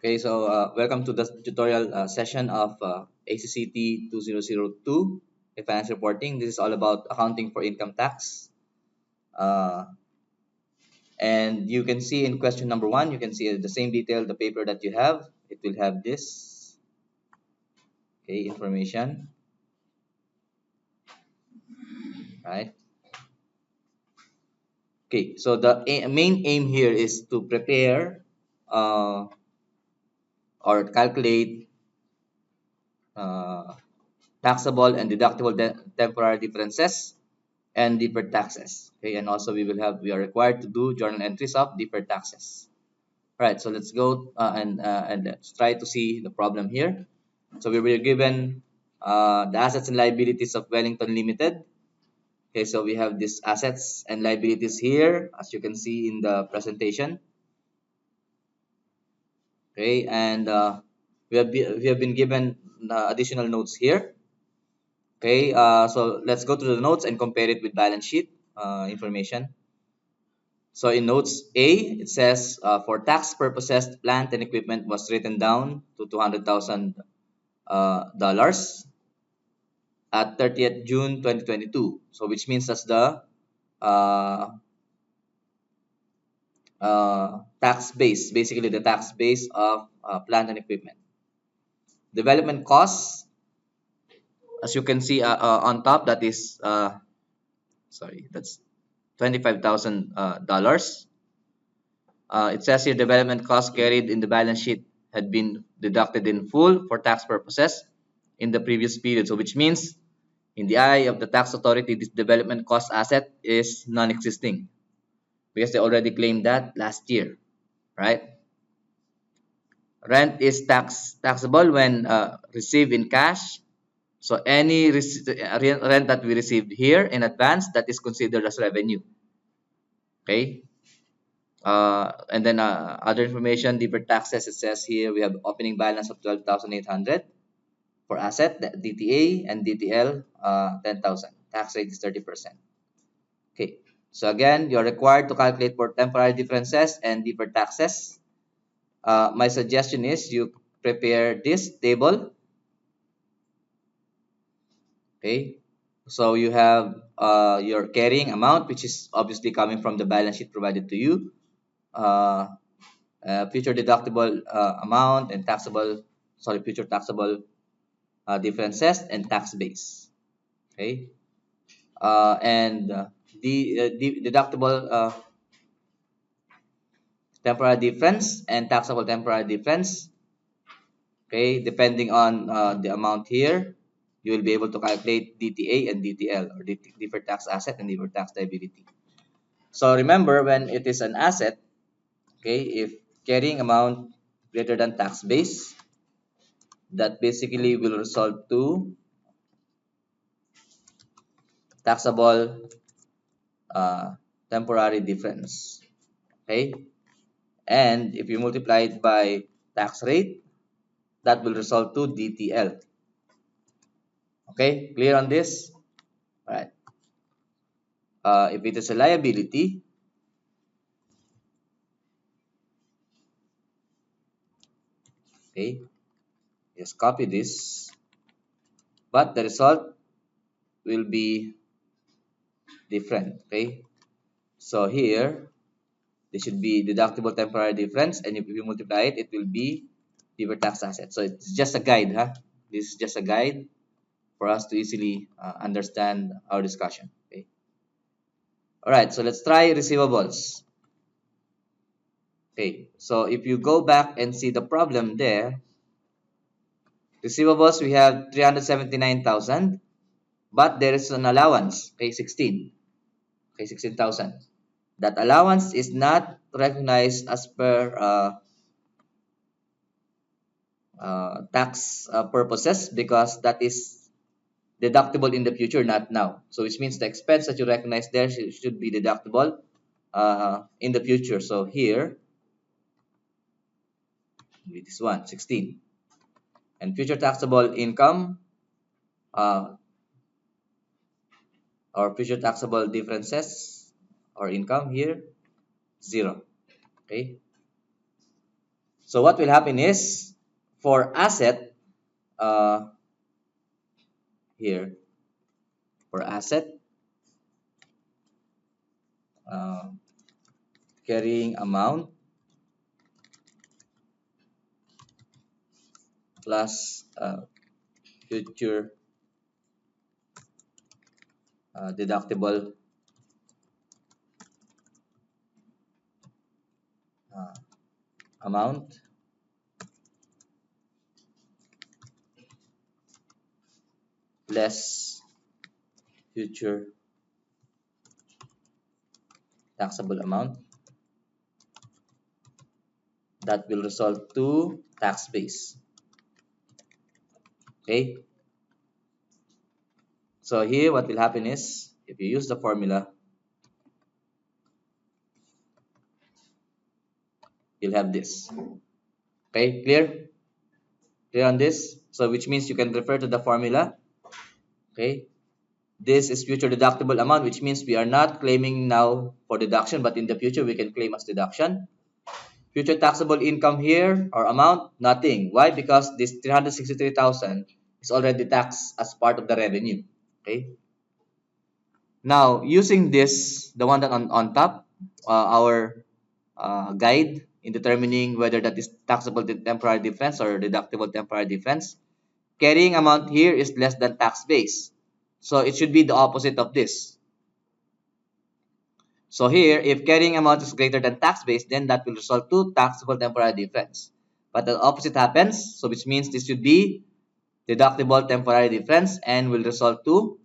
Okay, so welcome to the tutorial session of ACCT 2002, Finance Reporting. This is all about accounting for income tax. Uh, and you can see in question number one, you can see the same detail, the paper that you have. It will have this, okay, information, right? Okay, so the main aim here is to prepare uh, or calculate uh, taxable and deductible temporary differences and deferred taxes. Okay, and also we are required to do journal entries of deferred taxes. All right, so let's go and let's try to see the problem here. So we were given the assets and liabilities of Wellington Limited. Okay, so we have these assets and liabilities here, as you can see in the presentation. Okay, and we have been given additional notes here. Okay, so let's go to the notes and compare it with balance sheet information. So in notes A, it says for tax purposes, plant and equipment was written down to $200,000 at 30th June 2022. So which means that's the uh, tax base, basically the tax base of plant and equipment. Development costs, as you can see on top, that is sorry, that's $25,000. It says here development costs carried in the balance sheet had been deducted in full for tax purposes in the previous period. So which means in the eye of the tax authority, this development cost asset is non-existing because they already claimed that last year, right? Rent is taxable when received in cash. So any rent that we received here in advance, that is considered as revenue. Okay. And then other information, deferred taxes, it says here we have opening balance of 12,800 for asset, DTA and DTL 10,000. Tax rate is 30%. Okay, so again, you're required to calculate for temporary differences and deferred taxes. My suggestion is you prepare this table. Okay, so you have your carrying amount, which is obviously coming from the balance sheet provided to you. Future deductible amount and future taxable differences and tax base. Okay, and the deductible temporary difference and taxable temporary difference. Okay, depending on the amount here, you will be able to calculate DTA and DTL, or deferred tax asset and deferred tax liability. So remember, when it is an asset, okay, if carrying amount greater than tax base, that basically will result to taxable temporary difference. Okay, and if you multiply it by tax rate, that will result to DTL. Okay, clear on this? All right. If it is a liability, okay, just copy this, but the result will be different. Okay, so here this should be deductible temporary difference, and if you multiply it, it will be deferred tax asset. So it's just a guide, huh? This is just a guide for us to easily understand our discussion. Okay. All right, so let's try receivables. Okay, so if you go back and see the problem there, receivables we have 379,000, but there is an allowance, okay, 16,000. That allowance is not recognized as per tax purposes because that is deductible in the future, not now. So which means the expense that you recognize there should be deductible in the future. So here, with this one, 16. And future taxable income uh, or future taxable differences or income here, 0. Okay. So what will happen is, for asset, here, for asset, uh, carrying amount plus future deductible uh, amount less future taxable amount, that will result to tax base. Okay, so here what will happen is, if you use the formula, you'll have this. Okay, clear on this? So which means you can refer to the formula. Okay, this is future deductible amount, which means we are not claiming now for deduction, but in the future we can claim as deduction. Future taxable income here, or amount, nothing. Why? Because this 363,000 is already taxed as part of the revenue. Okay. Now, using this, the one that on top, our guide in determining whether that is taxable temporary difference or deductible temporary difference, carrying amount here is less than tax base. So it should be the opposite of this. So here, if carrying amount is greater than tax base, then that will result to taxable temporary difference. But the opposite happens, so which means this should be deductible temporary difference and will result to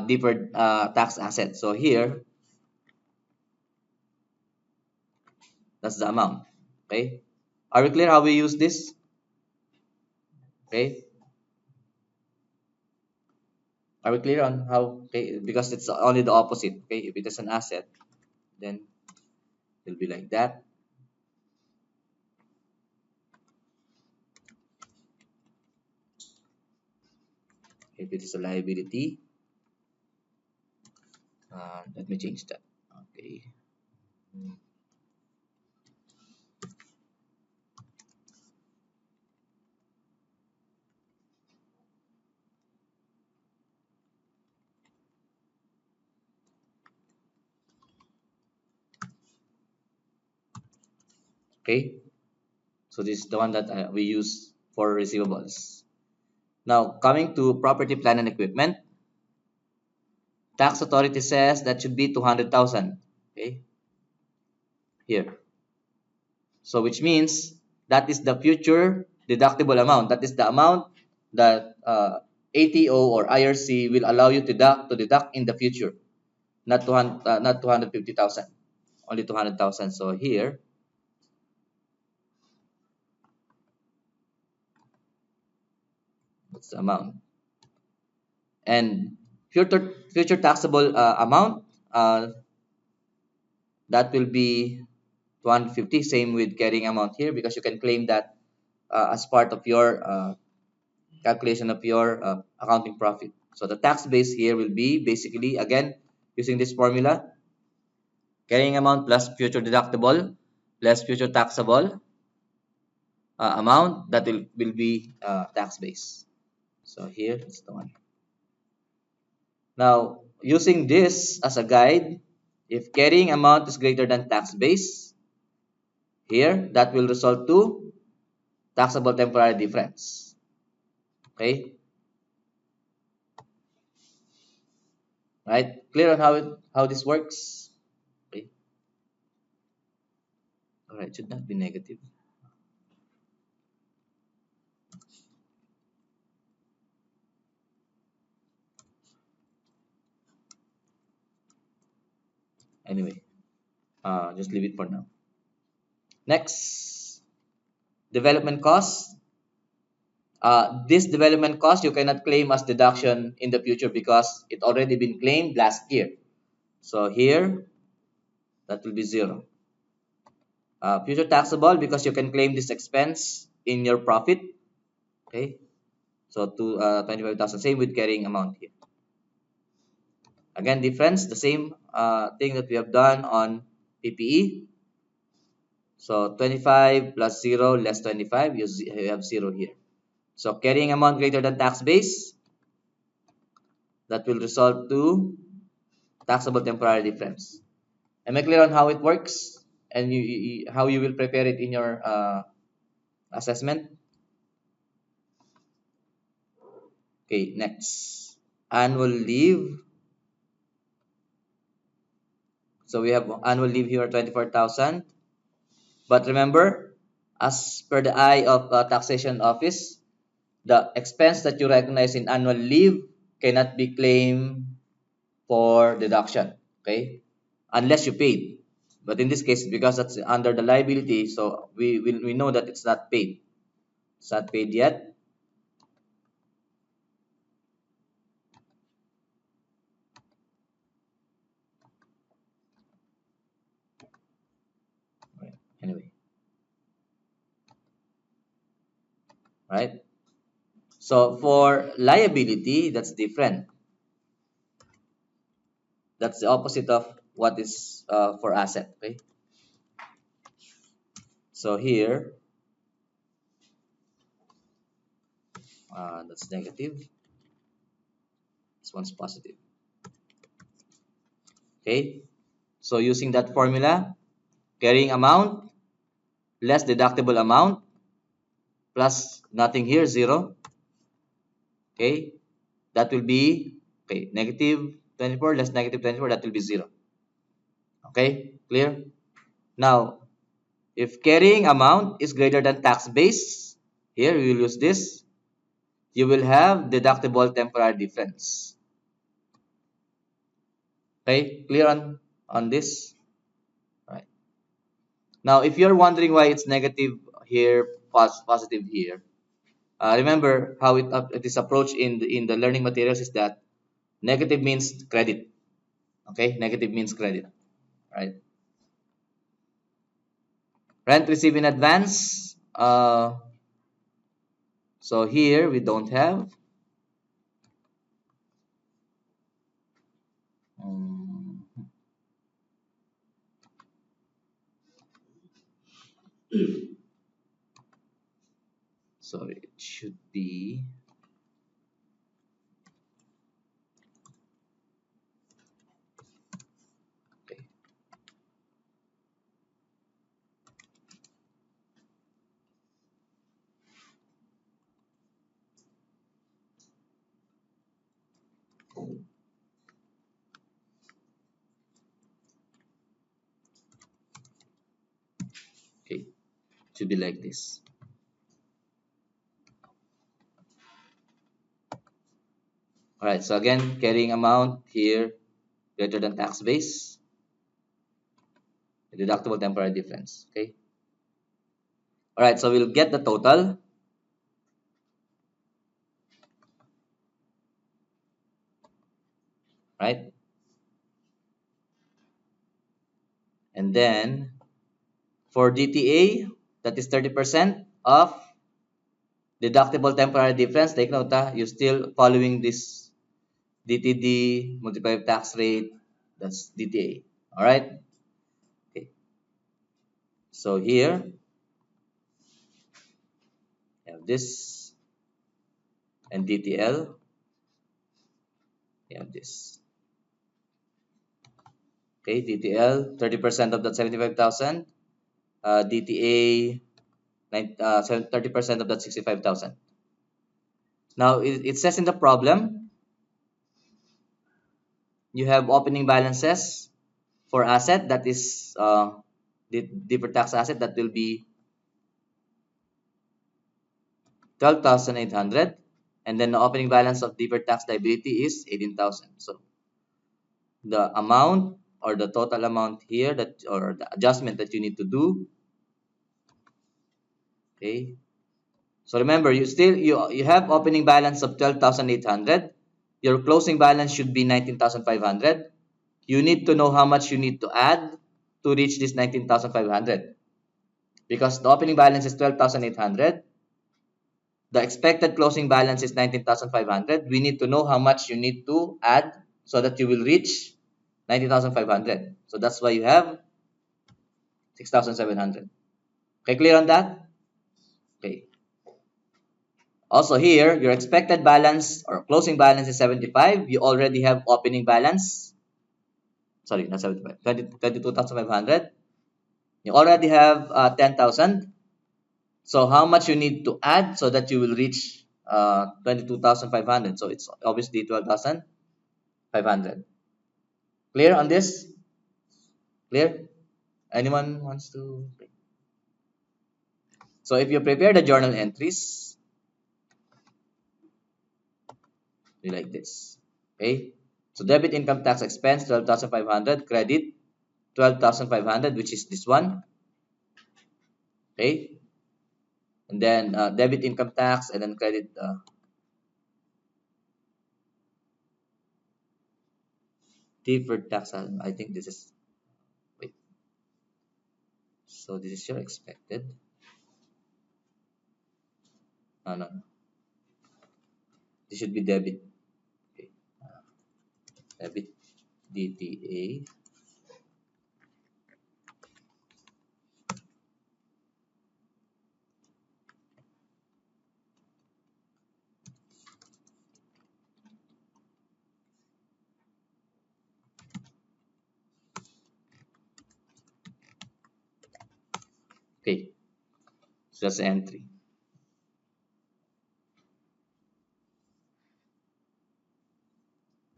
deferred tax asset. So here, that's the amount. Okay, are we clear how we use this? Okay, are we clear on how? Okay, because it's only the opposite. Okay, if it is an asset, then it will be like that. If it is a liability, let me change that. Okay. Okay, so this is the one that we use for receivables. Now, coming to property, plant, and equipment, tax authority says that should be 200,000. Okay, here. So which means that is the future deductible amount. That is the amount that ATO or IRC will allow you to deduct in the future. Not 250,000, only 200,000. So here, that's the amount. And future taxable amount, that will be 250. Same with carrying amount here, because you can claim that as part of your calculation of your accounting profit. So the tax base here will be basically, again, using this formula, carrying amount plus future deductible plus future taxable amount, that will be tax base. So here is the one. Now, using this as a guide, if carrying amount is greater than tax base, here, that will result to taxable temporary difference. Okay? Right? Clear on how this works? Okay. Alright, should not be negative. Anyway, just leave it for now. Next, development costs. This development cost you cannot claim as deduction in the future because it already been claimed last year. So here, that will be 0. Future taxable, because you can claim this expense in your profit. Okay, so to 25,000. Same with carrying amount here. Again, difference, the same thing that we have done on PPE. So 25 plus 0 less 25, you have 0 here. So carrying amount greater than tax base, that will result to taxable temporary difference. Am I clear on how it works and how you will prepare it in your assessment? Okay, next. Annual leave. So we have annual leave here 24,000. But remember, as per the eye of taxation office, the expense that you recognize in annual leave cannot be claimed for deduction, okay? Unless you paid. But in this case, because that's under the liability, so we know that it's not paid. It's not paid yet. Anyway, right? So for liability, that's different. That's the opposite of what is for asset, okay? So here, that's negative. This one's positive. Okay. So using that formula, carrying amount less deductible amount plus nothing here, 0. Okay. That will be, okay, negative 24 less negative 24, that will be 0. Okay. Clear? Now, if carrying amount is greater than tax base, here we will use this, you will have deductible temporary difference. Okay. Clear on this? Right. Now, if you're wondering why it's negative here, positive here, remember how it is approached in the learning materials is that negative means credit. Okay, negative means credit, right? Rent received in advance. So here we don't have. Um, Sorry, it should be. Okay. Okay, it should be like this. All right. So again, carrying amount here greater than tax base. Deductible temporary difference. Okay. All right. So we'll get the total. Right. And then for DTA, that is 30% of deductible temporary difference. Take note, you're still following this DTD multiplied tax rate. That's DTA. All right. Okay. So here you have this and DTL. You have this. Okay, DTL 30% of that 75,000. DTA 30% of that 65,000. Now it says in the problem you have opening balances for asset that is deferred tax asset that will be 12,800, and then the opening balance of deferred tax liability is 18,000. So the amount or the total amount here that or the adjustment that you need to do. Okay. So remember, you have opening balance of 12,800. Your closing balance should be 19,500. You need to know how much you need to add to reach this 19,500. Because the opening balance is 12,800. The expected closing balance is 19,500. We need to know how much you need to add so that you will reach 19,500. So that's why you have 6,700. Okay, clear on that? Okay. Also here, your expected balance or closing balance is 75. You already have opening balance. Sorry, not 75. 22,500. You already have 10,000. So how much you need to add so that you will reach 22,500? So it's obviously 12,500. Clear on this? Clear? Anyone wants to? So if you prepare the journal entries, you like this. Okay. So debit income tax expense 12,500, credit 12,500, which is this one. Okay. And then debit income tax and then credit deferred tax. I think this is, wait. So this is your expected. No, no, no. This should be debit. Okay. Debit DTA. Okay. So that's the entry.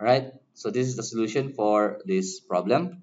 All right. So this is the solution for this problem.